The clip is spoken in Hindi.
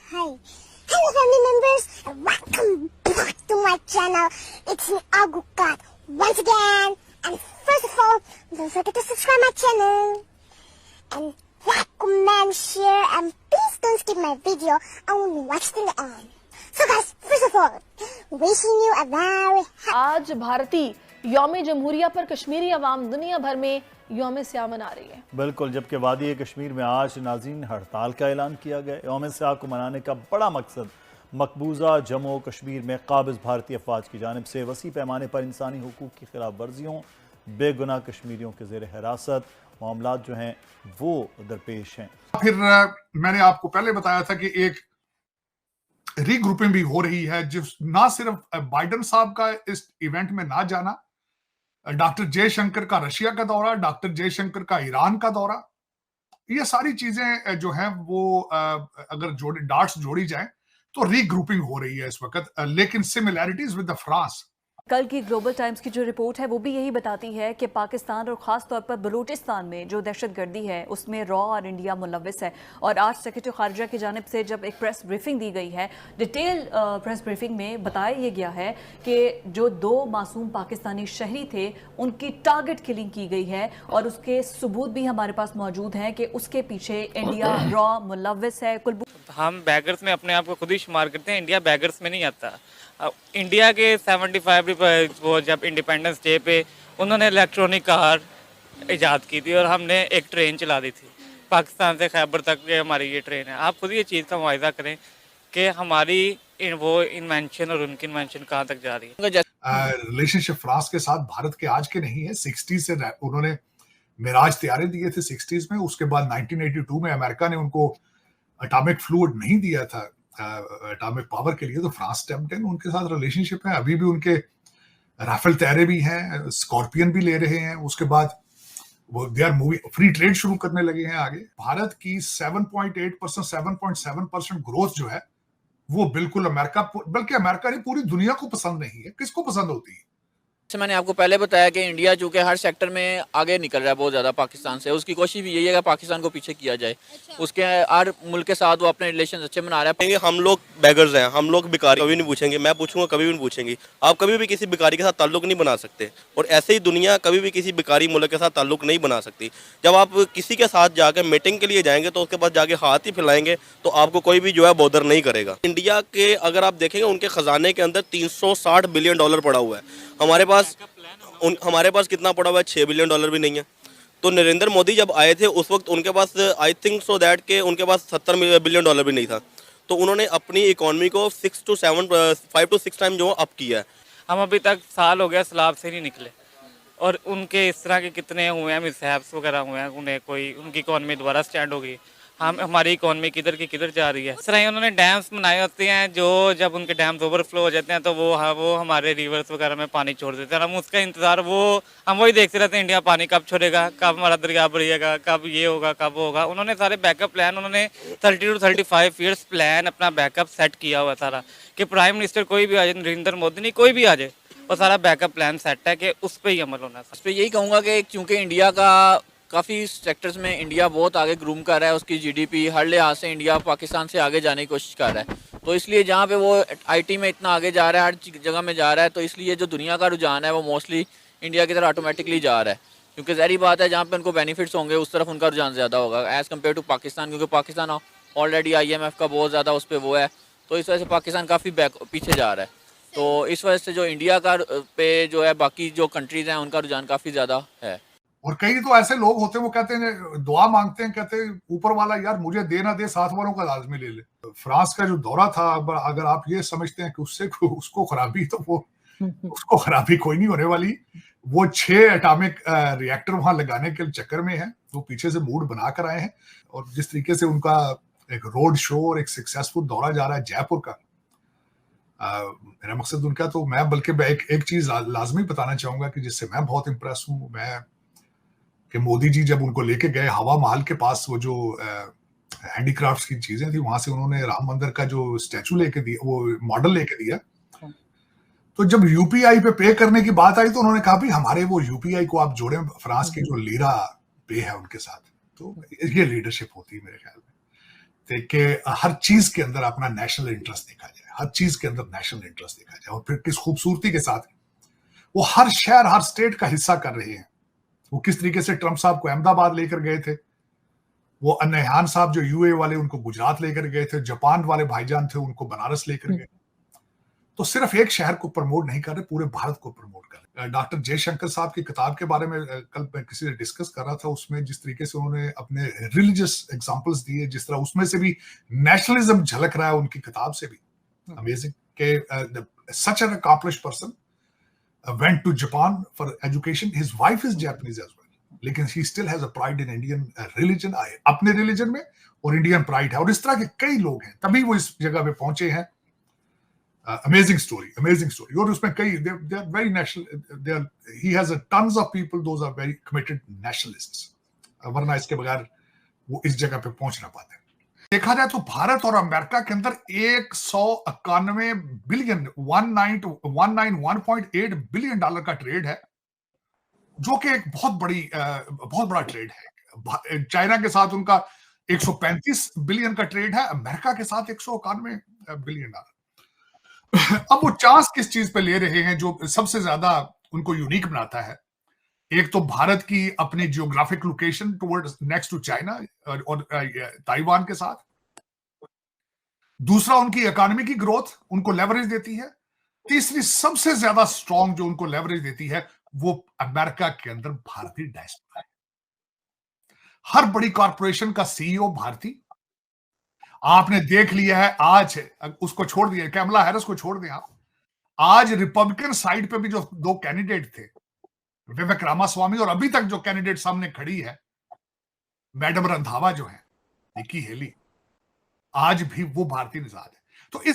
Hi. Hello family members and welcome back to my channel. It's me Agukat once again. And first of all, don't forget to subscribe my channel. And like, comment, share and please don't skip my video. I want to watch till the end. So guys, first of all, wishing you a very आज भारतीय यौम जमहूरिया पर कश्मीरी अवाम दुनिया भर में यौम स्याह मना रही है। बिल्कुल, जबकि वादी कश्मीर में आज नाज़रीन हड़ताल का ऐलान किया गया। यौम स्याह को मनाने का बड़ा मकसद मकबूजा जम्मू कश्मीर में काबिज भारतीय अफवाज की जानिब से वसी पैमाने पर इंसानी हुकूक की खिलाफ वर्जियों, बेगुनाह कश्मीरियों के जेर हिरासत मामलात जो हैं वो दरपेश हैं। फिर मैंने आपको पहले बताया था कि एक रीग्रुपिंग भी हो रही है, जिस ना सिर्फ बाइडन साहब का इस इवेंट में ना जाना, डॉक्टर जयशंकर का रशिया का दौरा, डॉक्टर जयशंकर का ईरान का दौरा, ये सारी चीजें जो हैं वो अगर डार्ट्स जोड़ी जाएं तो रीग्रुपिंग हो रही है इस वक्त। लेकिन सिमिलैरिटीज विद द फ्रांस, कल की ग्लोबल टाइम्स की जो रिपोर्ट है वो भी यही बताती है कि पाकिस्तान और ख़ास तौर पर बलूचिस्तान में जो दहशतगर्दी है उसमें रॉ और इंडिया मुलव्वस है। और आज सेक्रेटरी खारजा की जानिब से जब एक प्रेस ब्रीफिंग दी गई है, डिटेल प्रेस ब्रीफिंग में बताया ये गया है कि जो 2 मासूम पाकिस्तानी शहरी थे उनकी टारगेट किलिंग की गई है और उसके सबूत भी हमारे पास मौजूद हैं कि उसके पीछे इंडिया रॉ मुलव्वस है। हम बैगर्स में अपने आप को खुद ही शुमार करते हैं, इंडिया बैगर्स में नहीं आता। इंडिया के 75 वो जब इंडिपेंडेंस डे पे उन्होंने इलेक्ट्रॉनिक कार ईजाद की थी और हमने एक ट्रेन चला दी थी पाकिस्तान से खैबर तक। ये हमारी ये ट्रेन है। आप खुद ये चीज़ का मुआयजा करें कि हमारी वो इन्वेंशन और उनकी इन्वेंशन कहाँ तक जा रही है। रिलेशनशिप फ्रांस के साथ भारत के आज के नहीं है, 60 से उन्होंने मिराज तैयारे दिए थे 60s में। उसके बाद 1982 में अमेरिका ने उनको एटॉमिक फ्लूइड नहीं दिया था एटॉमिक पावर के लिए, तो फ्रांस स्टेप्ड इन। उनके साथ रिलेशनशिप है, अभी भी उनके राफेल तैयारे भी हैं, स्कॉर्पियन भी ले रहे हैं। उसके बाद वो they are moving, free trade शुरू करने लगे हैं आगे। भारत की 7.8% 7.7% ग्रोथ जो है वो बिल्कुल अमेरिका, बल्कि अमेरिका नहीं पूरी दुनिया को पसंद नहीं है। किसको पसंद होती है? जैसे मैंने आपको पहले बताया कि इंडिया चूंकि हर सेक्टर में आगे निकल रहा है बहुत ज़्यादा पाकिस्तान से, उसकी कोशिश भी यही है कि पाकिस्तान को पीछे किया जाए। उसके हर मुल्क के साथ वो अपने रिलेशन अच्छे बना रहा है। हम लोग बेगर्स हैं, हम लोग भिखारी कभी नहीं पूछेंगे, मैं पूछूंगा कभी भी नहीं पूछेंगे। आप कभी भी किसी भिखारी के साथ ताल्लुक नहीं बना सकते और ऐसे ही दुनिया कभी भी किसी भिखारी मुल्क के साथ ताल्लुक नहीं बना सकती। जब आप किसी के साथ जाकर मीटिंग के लिए जाएंगे तो उसके पास जाके हाथ ही फैलाएंगे तो आपको कोई भी जो है बॉदर नहीं करेगा। इंडिया के अगर आप देखेंगे उनके खजाने के अंदर $360 बिलियन पड़ा हुआ है। हमारे पास कितना पड़ा हुआ है? $6 बिलियन भी नहीं है। तो नरेंद्र मोदी जब आए थे उस वक्त उनके पास आई थिंक सो दैट के उनके पास $70 बिलियन भी नहीं था। तो उन्होंने अपनी इकोनॉमी को 5 to 6 टाइम जो अप किया है। हम अभी तक साल हो गया सलाब से नहीं निकले और उनके इस तरह के कितने हुए हैं, मिसहैप्स वगैरह हुए हैं, उन्हें कोई उनकी इकोनॉमी दोबारा स्टैंड हो गई। हमारी इकोनॉमी किधर की किधर जा रही है। इस तरह उन्होंने डैम्स बनाए होते हैं, जो जब उनके डैम्स ओवरफ्लो हो जाते हैं तो वो हमारे रिवर्स वगैरह में पानी छोड़ देते हैं। हम उसका इंतज़ार हम वही देखते रहते हैं, इंडिया पानी कब छोड़ेगा, कब हमारा दरिया बढ़िएगा, कब ये होगा, कब होगा। उन्होंने सारे बैकअप प्लान, उन्होंने 30 to 35 ईयर्स प्लान अपना बैकअप सेट किया हुआ सारा, कि प्राइम मिनिस्टर कोई भी आ जाए, नरेंद्र मोदी नहीं कोई भी आ जाए, वो सारा बैकअप प्लान सेट है कि उस पर ही अमल होना है। उस पर यही कहूँगा कि क्योंकि इंडिया का काफ़ी सेक्टर्स में इंडिया बहुत आगे ग्रूम कर रहा है, उसकी जीडीपी हर लिहाज से इंडिया पाकिस्तान से आगे जाने की कोशिश कर रहा है। तो इसलिए जहाँ पे वो आईटी में इतना आगे जा रहा है, हर जगह में जा रहा है, तो इसलिए जो दुनिया का रुझान है वो मोस्टली इंडिया की तरफ ऑटोमेटिकली जा रहा है। क्योंकि ज़ाहिर बात है जहाँ पे उनको बेनिफिट्स होंगे उस तरफ उनका रुझान ज़्यादा होगा एज़ कम्पेयर टू पाकिस्तान, क्योंकि पाकिस्तान ऑलरेडी IMF का बहुत ज़्यादा उस पर वो है। तो इस वजह से पाकिस्तान काफ़ी पीछे जा रहा है। तो इस वजह से जो इंडिया का पे जो है बाकी जो कंट्रीज़ हैं उनका रुझान काफ़ी ज़्यादा है। और कई तो ऐसे लोग होते हैं वो कहते हैं, दुआ मांगते हैं, कहते हैं ऊपर वाला यार मुझे दे ना दे, साथ वालों का लाजमी ले ले। फ्रांस का जो दौरा था, अगर आप ये समझते हैं कि उसको खराबी, तो वो उसको खराबी कोई नहीं होने वाली। वो 6 एटॉमिक रिएक्टर वहां लगाने के चक्कर में है, वो पीछे से मूड बना कर आए हैं। और जिस तरीके से उनका एक रोड शो और एक सक्सेसफुल दौरा जा रहा है जयपुर का, मेरा मकसद उनका, तो मैं बल्कि एक चीज लाजमी बताना चाहूंगा कि जिससे मैं बहुत इम्प्रेस हूँ, मैं कि मोदी जी जब उनको लेके गए हवा महल के पास, वो जो हैंडीक्राफ्ट्स की चीजें थी वहां से उन्होंने राम मंदिर का जो स्टैचू लेके दिया, वो मॉडल लेके दिया। तो जब यूपीआई पे करने की बात आई तो उन्होंने कहा भी हमारे वो यूपीआई को आप जोड़ें फ्रांस की जो लीरा पे है उनके साथ। तो ये लीडरशिप होती है मेरे ख्याल में। देखिए, हर चीज के अंदर अपना नेशनल इंटरेस्ट देखा जाए, हर चीज के अंदर नेशनल इंटरेस्ट देखा जाए, और फिर किस खूबसूरती के साथ वो हर शहर हर स्टेट का हिस्सा कर रहे हैं। वो किस तरीके से ट्रंप साहब को अहमदाबाद लेकर गए थे, वो अन्नहान साहब जो यूए वाले उनको गुजरात लेकर गए थे, जापान वाले भाईजान थे उनको बनारस लेकर गए। तो सिर्फ एक शहर को प्रमोट नहीं कर रहे, पूरे भारत को प्रमोट कर रहे। डॉक्टर जयशंकर साहब की किताब के बारे में कल मैं किसी से डिस्कस कर रहा था, उसमें जिस तरीके से उन्होंने अपने रिलीजियस एग्जांपल्स दिए, जिस तरह उसमें से भी नेशनलिज्म झलक रहा है उनकी किताब से भी। अमेजिंग के such an accomplished person went to Japan for education. His wife is Japanese as well, लेकिन he still has a pride in Indian religion, अपने religion में, और इंडियन प्राइड है। और इस तरह के कई लोग हैं, तभी वो इस जगह पे पहुंचे हैं। Amazing story. और उसमें कई they are very national, he has a tons of people, those are very committed nationalists, वरना इसके बगैर वो इस जगह पे पहुंच ना पाते। देखा जाए तो भारत और अमेरिका के अंदर 191 बिलियन 191.8 बिलियन डॉलर का ट्रेड है, जो कि एक बहुत बड़ा ट्रेड है। चाइना के साथ उनका 135 बिलियन का ट्रेड है, अमेरिका के साथ 191 बिलियन डॉलर। अब वो चांस किस चीज पे ले रहे हैं जो सबसे ज्यादा उनको यूनिक बनाता है? एक तो भारत की अपनी geographic location towards next to China और ताइवान के साथ, दूसरा उनकी इकोनॉमी की ग्रोथ उनको लेवरेज देती है, तीसरी सबसे ज्यादा स्ट्रॉन्ग जो उनको लेवरेज देती है वो अमेरिका के अंदर भारतीय डायस्पोरा है। हर बड़ी कॉर्पोरेशन का सीईओ भारतीय। आपने देख लिया है, आज उसको छोड़ दिया, कैमला हैरिस को छोड़ दिया, आज रिपब्लिकन साइड पे भी जो दो कैंडिडेट थे, विवेक रामास्वामी, और अभी तक जो कैंडिडेट सामने खड़ी है मैडम रंधावा जो है, निकी हेली, आज भी वो भारतीय निजात है।